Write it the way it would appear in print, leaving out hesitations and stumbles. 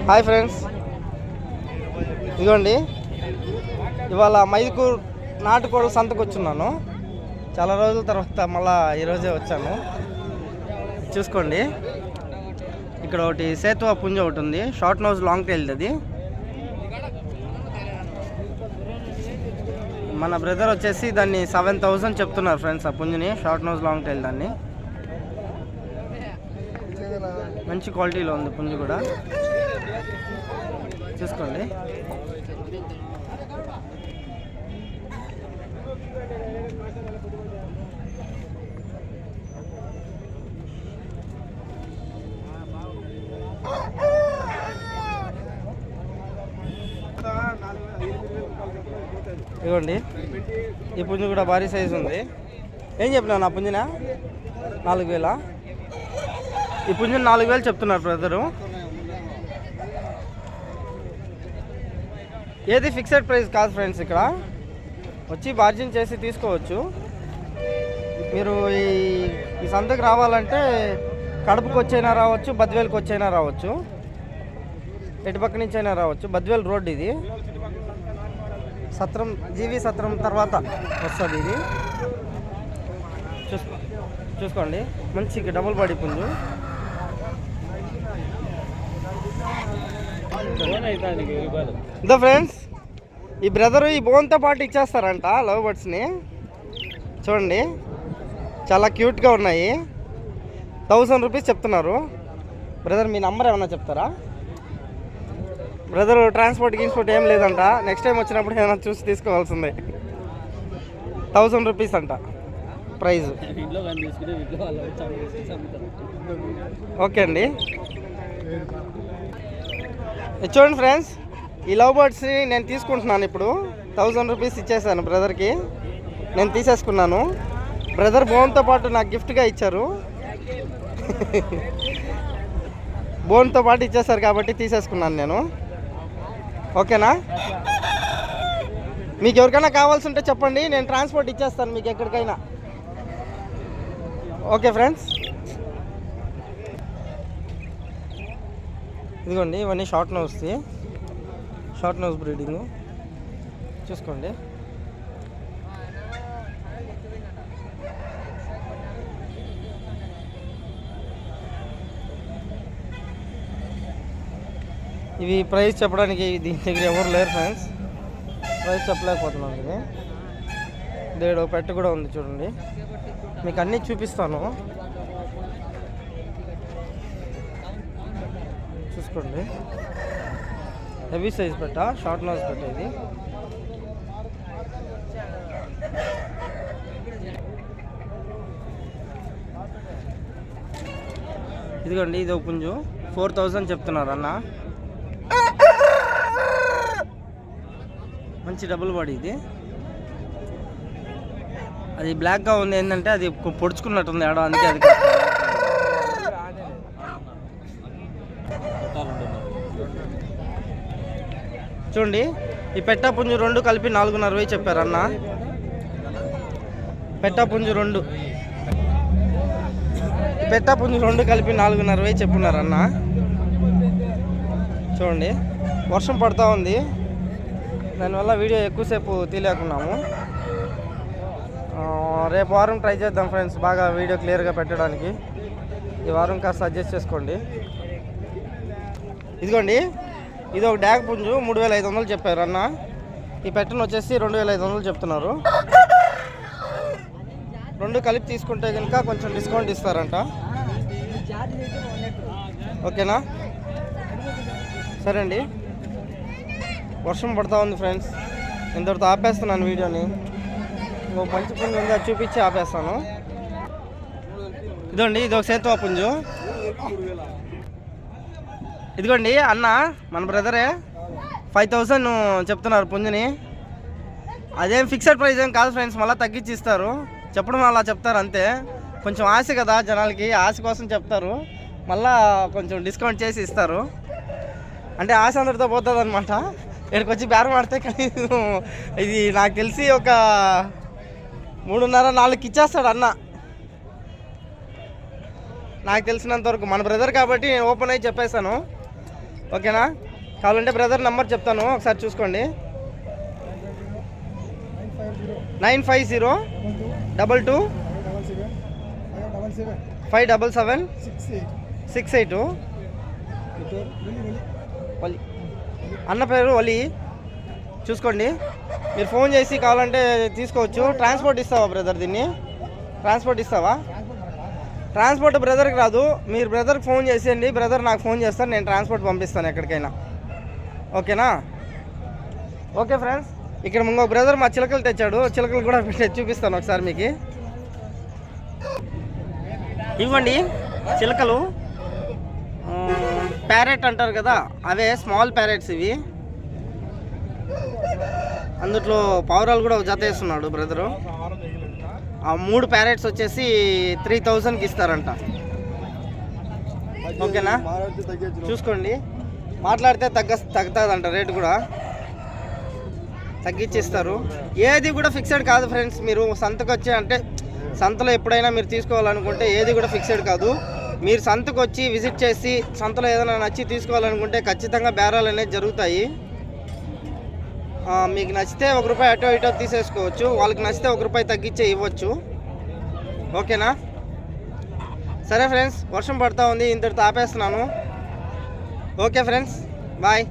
Hi friends, ఇదిగోండి ఇవాళ మైదుకూరు నాటుకోళ్ళ సంతకు వచ్చున్నాను. చాలా రోజుల తర్వాత మళ్ళీ ఈరోజే వచ్చాను. చూసుకోండి, ఇక్కడ ఒకటి సేతువా పుంజ ఒకటి ఉంది, షార్ట్ నోజ్ లాంగ్ టైల్. అది మన బ్రదర్ వచ్చేసి దాన్ని 7,000 చెప్తున్నారు ఫ్రెండ్స్. ఆ పుంజుని షార్ట్ నోజ్ లాంగ్ టైల్ దాన్ని. మంచి క్వాలిటీలో ఉంది పుంజు కూడా, చూసుకోండి. ఇదిగోండి, ఈ పుంజు కూడా భారీ సైజు ఉంది. ఏం చెప్పినావు నా పుంజున? 4,000. ఈ పుంజుని 4,000 చెప్తున్నారు బ్రదరు. ఏది ఫిక్స్డ్ ప్రైస్ కాదు ఫ్రెండ్స్, ఇక్కడ వచ్చి బార్జిన్ చేసి తీసుకోవచ్చు. మీరు ఈ సంతకు రావాలంటే కడపకు వచ్చైనా రావచ్చు, బద్వేలుకి వచ్చైనా రావచ్చు, ఎటుపక్క నుంచి అయినా రావచ్చు. బద్వేలు రోడ్ ఇది, సత్రం జీవి సత్రం తర్వాత వస్తుంది ఇది. చూసుకోండి, మంచి డబుల్ బాడీ పుంజు. ఇదో ఫ్రెండ్స్, ఈ బ్రదరు ఈ బోన్తో పాటు ఇచ్చేస్తారంట లవ్ బర్డ్స్ని. చూడండి, చాలా క్యూట్గా ఉన్నాయి. 1,000 రూపీస్ చెప్తున్నారు. బ్రదర్, మీ నంబర్ ఏమన్నా చెప్తారా? బ్రదర్, ట్రాన్స్పోర్ట్ ఏం లేదంట. నెక్స్ట్ టైం వచ్చినప్పుడు ఏమైనా చూసి తీసుకోవాల్సిందే. 1,000 రూపీస్ అంట ప్రైజ్. ఓకే అండి. చూడండి ఫ్రెండ్స్, ఈ లవ్ బర్డ్స్ని నేను తీసుకుంటున్నాను ఇప్పుడు. 1,000 రూపీస్ ఇచ్చేసాను బ్రదర్కి, నేను తీసేసుకున్నాను. బ్రదర్ బోన్తో పాటు నాకు గిఫ్ట్గా ఇచ్చారు. బోన్తో పాటు ఇచ్చేసారు కాబట్టి తీసేసుకున్నాను నేను. ఓకేనా? మీకు ఎవరికైనా కావాల్సి ఉంటే చెప్పండి, నేను ట్రాన్స్పోర్ట్ ఇచ్చేస్తాను మీకు ఎక్కడికైనా. ఓకే ఫ్రెండ్స్, ఇదిగోండి ఇవన్నీ షార్ట్ నోస్ బ్రీడింగ్. చూసుకోండి, ఇవి ప్రైస్ చెప్పడానికి దీని దగ్గర ఎవరు లేరు ఫ్రెండ్స్, ప్రైస్ చెప్పలేకపోతున్నాను. ఇది దేడో పెట్టు కూడా ఉంది చూడండి, మీకు అన్నీ చూపిస్తాను. చూసుకోండి, హెవీ సైజ్ పెట్ట, షార్ట్ నోస్ పెట్ట ఇది. ఇదిగోండి, ఇది ఒక పుంజు 4,000 చెప్తున్నారు అన్న. మంచి డబుల్ బాడీ ఇది. అది బ్లాక్గా ఉంది, ఏంటంటే అది పొడుచుకున్నట్టుంది ఆడ, అందుకే అది. చూడండి, ఈ పెట్టా పుంజు 2 కలిపి 4,500 చెప్పారు అన్న. పెట్టా పుంజు 2 కలిపి 4,500 చెప్పున్నారు అన్న. చూడండి, వర్షం పడుతూ ఉంది, దానివల్ల వీడియో ఎక్కువసేపు తీయలేకున్నాము. రేపు వారం ట్రై చేద్దాం ఫ్రెండ్స్, బాగా వీడియో క్లియర్గా పెట్టడానికి. ఈ వారం కాస్త అడ్జస్ట్ చేసుకోండి. ఇదిగోండి, ఇది ఒక డాగ్ పుంజు 3,500 చెప్పారు అన్న. ఈ పెట్టను వచ్చేసి 2,500 చెప్తున్నారు. 2 కలిపి తీసుకుంటే కనుక కొంచెం డిస్కౌంట్ ఇస్తారంట. ఓకేనా? సరే అండి, వర్షం పడుతూ ఉంది ఫ్రెండ్స్, ఇంతటితో ఆపేస్తున్నాను వీడియోని. ఇంకో మంచి పుంజు ఉంది, అది చూపించి ఆపేస్తాను. ఇదిగోండి, ఇది ఒక సేతువా పుంజు. ఇదిగోండి అన్న, మన బ్రదరే 5,000 చెప్తున్నారు పుంజుని. అదేం ఫిక్స్డ్ ప్రైస్ ఏం కాదు ఫ్రెండ్స్, మళ్ళీ తగ్గించి ఇస్తారు. చెప్పడం అలా చెప్తారు అంతే. కొంచెం ఆశ కదా జనాలకి, ఆశ కోసం చెప్తారు, మళ్ళా కొంచెం డిస్కౌంట్ చేసి ఇస్తారు. అంటే ఆశ అందరితో పోతుంది అనమాట. ఇక్కడికి వచ్చి బేరం ఆడితే కనీసం ఇది నాకు తెలిసి ఒక 3.5-4 ఇచ్చేస్తాడు అన్న. నాకు తెలిసినంత వరకు మన బ్రదర్ కాబట్టి నేను ఓపెన్ అయ్యి చెప్పేశాను. ఓకేనా? కావాలంటే బ్రదర్ నెంబర్ చెప్తాను, ఒకసారి చూసుకోండి. 950 22 577 68. వలి అన్న పేరు వలి. చూసుకోండి, మీరు ఫోన్ చేసి కావాలంటే తీసుకోవచ్చు. ట్రాన్స్పోర్ట్ ఇస్తావా బ్రదర్? దీన్ని ట్రాన్స్పోర్ట్ ఇస్తావా? ట్రాన్స్పోర్ట్ బ్రదర్కి రాదు, మీరు బ్రదర్కి ఫోన్ చేసేయండి, బ్రదర్ నాకు ఫోన్ చేస్తారు, నేను ట్రాన్స్పోర్ట్ పంపిస్తాను ఎక్కడికైనా. ఓకేనా? ఓకే ఫ్రెండ్స్, ఇక్కడ ఇంకొక బ్రదర్ మా చిలకలు తెచ్చాడు, చిలకలు కూడా చూపిస్తాను ఒకసారి మీకు. ఇవ్వండి చిలకలు, ప్యారెట్ అంటారు కదా, అవే స్మాల్ ప్యారెట్స్ ఇవి. అందుట్లో పావురాలు కూడా ఒక జత వేస్తున్నాడు బ్రదరు. ఆ 3 ప్యారెట్స్ వచ్చేసి 3000కి ఇస్తారంట. ఓకేనా? చూసుకోండి, మాట్లాడితే తగ్గుతుందంట, రేటు కూడా తగ్గించేస్తారు. ఏది కూడా ఫిక్స్డ్ కాదు ఫ్రెండ్స్. మీరు సంతకు వచ్చి అంటే సంతలో ఎప్పుడైనా మీరు తీసుకోవాలనుకుంటే ఏది కూడా ఫిక్స్డ్ కాదు. మీరు సంతకు వచ్చి విజిట్ చేసి సంతలో ఏదైనా నచ్చి తీసుకోవాలనుకుంటే ఖచ్చితంగా బేరాలు అనేది జరుగుతాయి. మీకు నచ్చితే ₹1 అటో ఇటో తీసేసుకోవచ్చు, వాళ్ళకి నచ్చితే ₹1 తగ్గించే ఇవ్వచ్చు. ఓకేనా? సరే ఫ్రెండ్స్, వర్షం పడుతూ ఉంది, ఇంతటితో ఆపేస్తున్నాను. Okay friends, bye.